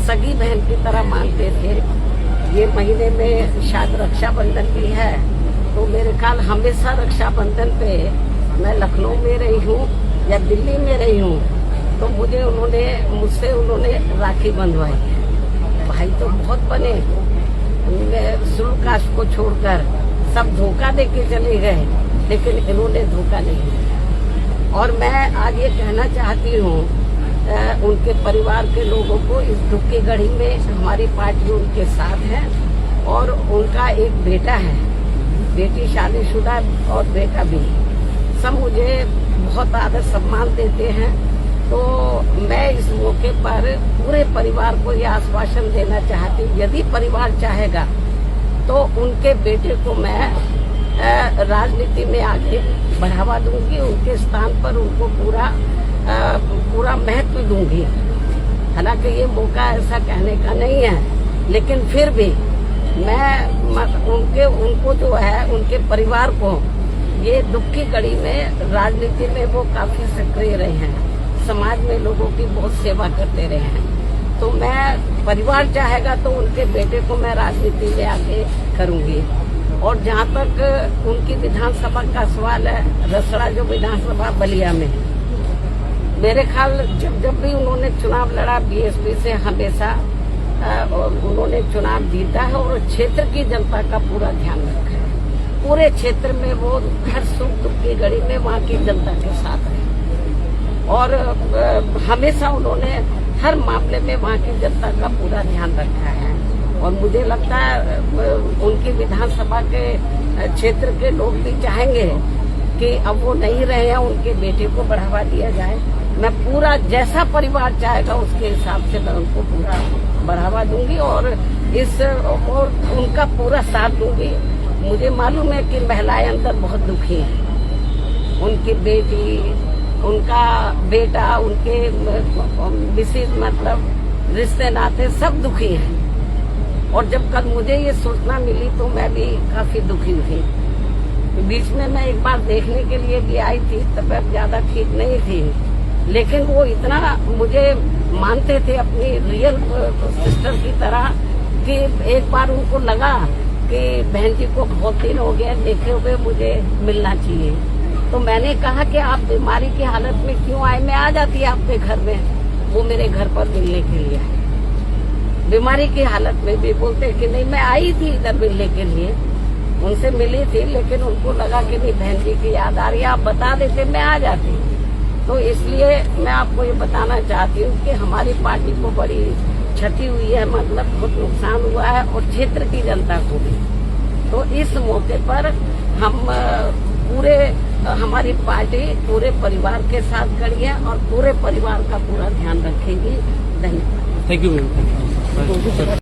सगी बहन की तरह मानते थे। ये महीने में शायद रक्षाबंधन भी है, तो मेरे ख्याल हमेशा रक्षाबंधन पे मैं लखनऊ में रही हूँ या दिल्ली में रही हूँ, तो मुझसे उन्होंने राखी बंधवाई है। भाई तो बहुत बने, सुलह कास्ट को छोड़कर सब धोखा देके चले गए, लेकिन इन्होंने धोखा नहीं दिया। और मैं आज ये कहना चाहती हूँ उनके परिवार के लोगों को, इस दुख की घड़ी में हमारी पार्टी उनके साथ है। और उनका एक बेटा है, बेटी शादीशुदा और बेटा भी, सब मुझे बहुत आदर सम्मान देते हैं। तो मैं इस मौके पर पूरे परिवार को यह आश्वासन देना चाहती हूँ, यदि परिवार चाहेगा तो उनके बेटे को मैं राजनीति में आगे बढ़ावा दूंगी, उनके स्थान पर उनको पूरा महत्व दूंगी। हालांकि ये मौका ऐसा कहने का नहीं है, लेकिन फिर भी मैं उनको जो है, उनके परिवार को, ये दुख की घड़ी में राजनीति में वो काफी सक्रिय रहे हैं, समाज में लोगों की बहुत सेवा करते रहे हैं। तो मैं, परिवार चाहेगा तो उनके बेटे को मैं राजनीति में आगे करूंगी। और जहाँ तक उनकी विधानसभा का सवाल है, रसड़ा जो विधानसभा बलिया में, मेरे ख्याल जब भी उन्होंने चुनाव लड़ा बीएसपी से, हमेशा उन्होंने चुनाव जीता है और क्षेत्र की जनता का पूरा ध्यान रखा है। पूरे क्षेत्र में वो हर सुख दुख की घड़ी में वहाँ की जनता के साथ है और हमेशा उन्होंने हर मामले में वहाँ की जनता का पूरा ध्यान रखा है। और मुझे लगता है उनकी विधानसभा के क्षेत्र के लोग भी चाहेंगे कि अब वो नहीं रहे हैं, उनके बेटे को बढ़ावा दिया जाए। मैं पूरा, जैसा परिवार चाहेगा उसके हिसाब से मैं उनको पूरा बढ़ावा दूंगी और उनका पूरा साथ दूंगी। मुझे मालूम है कि महिलाएं अंदर बहुत दुखी हैं, उनकी बेटी, उनका बेटा, उनके विशेष मतलब रिश्ते नाते सब दुखी हैं। और जब कल मुझे ये सूचना मिली तो मैं भी काफी दुखी हुई। बीच में मैं एक बार देखने के लिए भी आई थी, तबीयत ज्यादा ठीक नहीं थी, लेकिन वो इतना मुझे मानते थे अपनी रियल सिस्टर की तरह कि एक बार उनको लगा कि बहन जी को बहुत दिन हो गया देखे हुए, मुझे मिलना चाहिए। तो मैंने कहा कि आप बीमारी की हालत में क्यों आए, मैं आ जाती आपके घर में। वो मेरे घर पर मिलने के लिए आए, बीमारी की हालत में भी। बोलते कि नहीं, मैं आई थी इधर मिलने के लिए, उनसे मिली थी, लेकिन उनको लगा कि नहीं बहन जी की याद आ रही है, आप बता देते मैं आ जाती। तो इसलिए मैं आपको ये बताना चाहती हूँ कि हमारी पार्टी को बड़ी क्षति हुई है, मतलब बहुत नुकसान हुआ है और क्षेत्र की जनता को भी। तो इस मौके पर हम हमारी पार्टी पूरे परिवार के साथ खड़ी है और पूरे परिवार का पूरा ध्यान रखेगी। धन्यवाद। Thank you.